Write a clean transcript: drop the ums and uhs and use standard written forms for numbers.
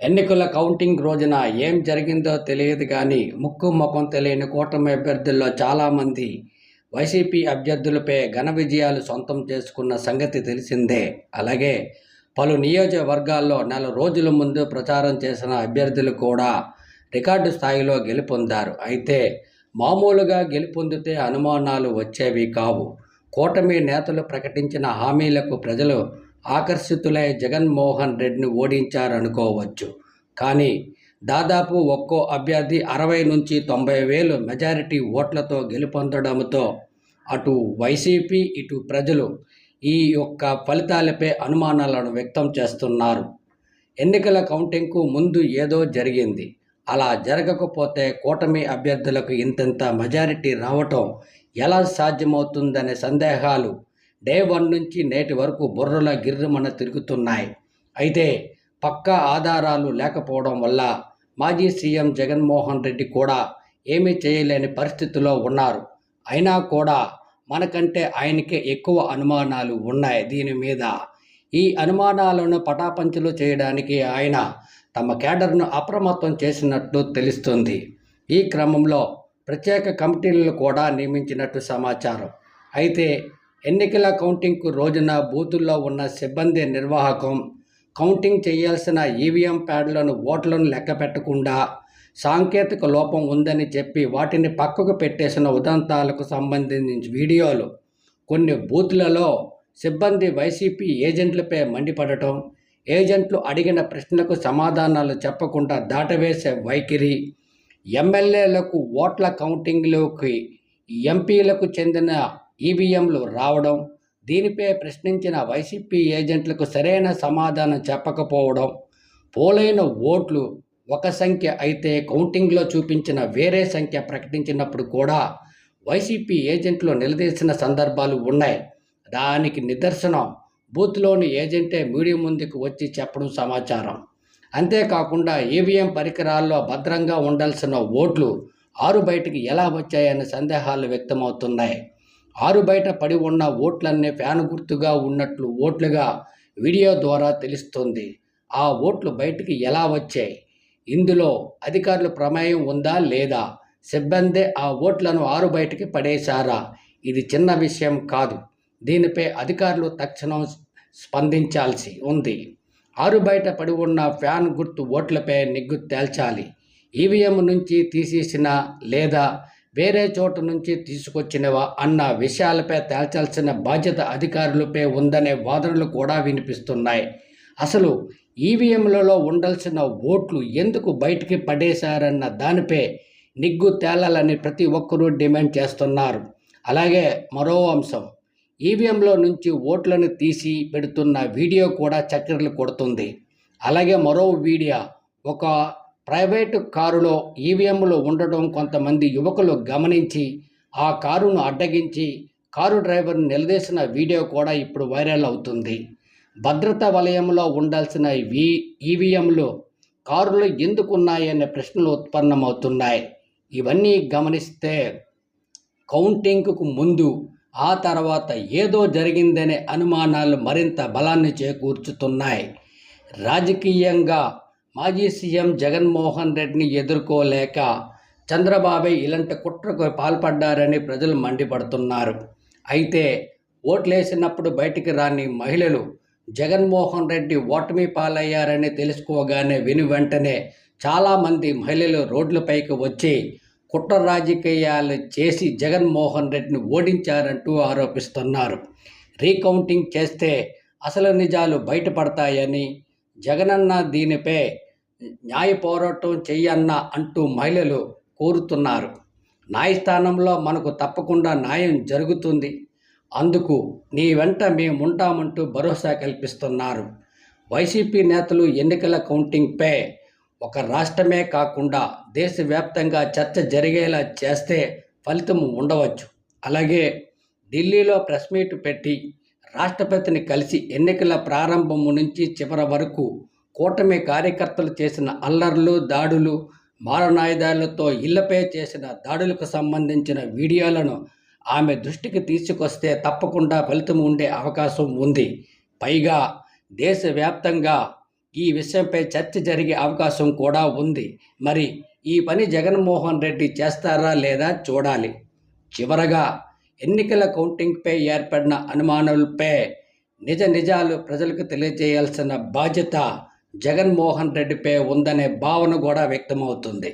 ఎన్నికల కౌంటింగ్ రోజున ఏం జరిగిందో తెలియదు కానీ ముక్కు ముఖం తెలియని కూటమి అభ్యర్థుల్లో చాలామంది వైసీపీ అభ్యర్థులపై ఘన విజయాలు సొంతం చేసుకున్న సంగతి తెలిసిందే. అలాగే పలు నియోజకవర్గాల్లో నెల రోజుల ముందు ప్రచారం చేసిన అభ్యర్థులు కూడా రికార్డు స్థాయిలో గెలుపొందారు. అయితే మామూలుగా గెలుపొందితే అనుమానాలు వచ్చేవి కావు. కూటమి నేతలు ప్రకటించిన హామీలకు ప్రజలు ఆకర్షితులై జగన్మోహన్ రెడ్డిని ఓడించారనుకోవచ్చు. కానీ దాదాపు ఒక్కో అభ్యర్థి 60 నుంచి 90,000 మెజారిటీ ఓట్లతో గెలుపొందడంతో అటు వైసీపీ ఇటు ప్రజలు ఈ యొక్క ఫలితాలపై అనుమానాలను వ్యక్తం చేస్తున్నారు. ఎన్నికల కౌంటింగ్కు ముందు ఏదో జరిగింది, అలా జరగకపోతే కూటమి అభ్యర్థులకు ఇంతంత మెజారిటీ రావటం ఎలా సాధ్యమవుతుందనే సందేహాలు డే 1 నుంచి నేటి వరకు బుర్రల గిర్రుమన తిరుగుతున్నాయి. అయితే పక్కా ఆధారాలు లేకపోవడం వల్ల మాజీ సీఎం జగన్మోహన్ రెడ్డి కూడా ఏమీ చేయలేని పరిస్థితిలో ఉన్నారు. అయినా కూడా మనకంటే ఆయనకే ఎక్కువ అనుమానాలు ఉన్నాయి దీని మీద. ఈ అనుమానాలను పటాపంచలు చేయడానికి ఆయన తమ కేడర్ను అప్రమత్తం చేసినట్లు తెలుస్తుంది. ఈ క్రమంలో ప్రత్యేక కమిటీలను కూడా నియమించినట్టు సమాచారం. అయితే ఎన్నికల కౌంటింగ్కు రోజున బూతుల్లో ఉన్న సిబ్బంది నిర్వాహకం కౌంటింగ్ చేయాల్సిన ఈవీఎం ప్యాడ్లను ఓట్లను లెక్క పెట్టకుండా సాంకేతిక లోపం ఉందని చెప్పి వాటిని పక్కకు పెట్టేసిన ఉదంతాలకు సంబంధించిన వీడియోలు, కొన్ని బూత్లలో సిబ్బంది వైసీపీ ఏజెంట్లపై మండిపడటం, ఏజెంట్లు అడిగిన ప్రశ్నలకు సమాధానాలు చెప్పకుండా దాటవేసే వైఖరి, ఎమ్మెల్యేలకు ఓట్ల కౌంటింగ్లోకి ఎంపీలకు చెందిన ఈవీఎంలు రావడం, దీనిపై ప్రశ్నించిన వైసీపీ ఏజెంట్లకు సరైన సమాధానం చెప్పకపోవడం, పోలైన ఓట్లు ఒక సంఖ్య అయితే కౌంటింగ్లో చూపించిన వేరే సంఖ్య ప్రకటించినప్పుడు కూడా వైసీపీ ఏజెంట్లు నిలదీసిన సందర్భాలు ఉన్నాయి. దానికి నిదర్శనం బూత్లోని ఏజెంటే మీడియా ముందుకు వచ్చి చెప్పడం సమాచారం. అంతేకాకుండా ఈవీఎం పరికరాల్లో భద్రంగా ఉండాల్సిన ఓట్లు 6 బయటికి ఎలా వచ్చాయనే సందేహాలు వ్యక్తమవుతున్నాయి. 6 బయట పడి ఉన్న ఓట్లన్నీ ఫ్యాన్ గుర్తుగా ఉన్నట్లు ఓట్లుగా వీడియో ద్వారా తెలుస్తుంది. ఆ ఓట్లు బయటికి ఎలా వచ్చాయి? ఇందులో అధికారుల ప్రమేయం ఉందా లేదా? సిబ్బందే ఆ ఓట్లను 6 బయటికి పడేశారా? ఇది చిన్న విషయం కాదు. దీనిపై అధికారులు తక్షణం స్పందించాల్సి ఉంది. 6 బయట పడి ఉన్న ఫ్యాన్ గుర్తు ఓట్లపై నిగ్గు తేల్చాలి. ఈవీఎం నుంచి తీసేసిన లేదా వేరే చోటు నుంచి తీసుకొచ్చినవా అన్న విషయాలపై తేల్చాల్సిన బాధ్యత అధికారులపై ఉందనే వాదనలు కూడా వినిపిస్తున్నాయి. అసలు ఈవీఎంలలో ఉండాల్సిన ఓట్లు ఎందుకు బయటికి పడేశారన్న దానిపై నిగ్గు తేలాలని ప్రతి ఒక్కరూ డిమాండ్ చేస్తున్నారు. అలాగే మరో అంశం, ఈవీఎంలో నుంచి ఓట్లను తీసి పెడుతున్న వీడియో కూడా చక్కర్లు కొడుతుంది. అలాగే మరో వీడియో, ఒక ప్రైవేటు కారులో ఈవీఎంలు ఉండడం కొంతమంది యువకులు గమనించి ఆ కారును అడ్డగించి కారు డ్రైవర్ను నిలదీసిన వీడియో కూడా ఇప్పుడు వైరల్ అవుతుంది. భద్రతా వలయంలో ఉండాల్సిన ఈవీఎంలు కారులో ఎందుకున్నాయనే ప్రశ్నలు ఉత్పన్నమవుతున్నాయి. ఇవన్నీ గమనిస్తే కౌంటింగ్కు ముందు ఆ తర్వాత ఏదో జరిగిందనే అనుమానాలు మరింత బలాన్ని చేకూర్చుతున్నాయి. రాజకీయంగా మాజీ సీఎం జగన్మోహన్ రెడ్డిని ఎదుర్కోలేక చంద్రబాబు ఇలాంటి కుట్రకు పాల్పడ్డారని ప్రజలు మండిపడుతున్నారు. అయితే ఓట్లేసినప్పుడు బయటికి రాని మహిళలు జగన్మోహన్ రెడ్డి ఓటమి పాలయ్యారని తెలుసుకోగానే వెంటనే చాలామంది మహిళలు రోడ్లపైకి వచ్చి కుట్ర రాజకీయాలు చేసి జగన్మోహన్ రెడ్డిని ఓడించారంటూ ఆరోపిస్తున్నారు. రీకౌంటింగ్ చేస్తే అసలు నిజాలు బయటపడతాయని, జగనన్న దీనిపై న్యాయ పోరాటం చెయ్యన్నా అంటూ మహిళలు కోరుతున్నారు. న్యాయస్థానంలో మనకు తప్పకుండా న్యాయం జరుగుతుంది, అందుకు నీ వెంట మేముంటామంటూ భరోసా కల్పిస్తున్నారు. వైసీపీ నేతలు ఎన్నికల కౌంటింగ్పై ఒక రాష్ట్రమే కాకుండా దేశవ్యాప్తంగా చర్చ జరిగేలా చేస్తే ఫలితం ఉండవచ్చు. అలాగే ఢిల్లీలో ప్రెస్ మీట్ పెట్టి రాష్ట్రపతిని కలిసి ఎన్నికల ప్రారంభం నుంచి చివరి వరకు కూటమి కార్యకర్తలు చేసిన అల్లర్లు, దాడులు, మారణాయుధాలతో ఇళ్లపై చేసిన దాడులకు సంబంధించిన వీడియోలను ఆమె దృష్టికి తీసుకొస్తే తప్పకుండా ఫలితం ఉండే అవకాశం ఉంది. పైగా దేశవ్యాప్తంగా ఈ విషయంపై చర్చ జరిగే అవకాశం కూడా ఉంది. మరి ఈ పని జగన్మోహన్ రెడ్డి చేస్తారా లేదా చూడాలి. చివరగా ఎన్నికల కౌంటింగ్పై ఏర్పడిన అనుమానాలపై నిజాలు ప్రజలకు తెలియజేయాల్సిన బాధ్యత జగన్మోహన్ రెడ్డిపై ఉందనే భావన కూడా వ్యక్తమవుతుంది.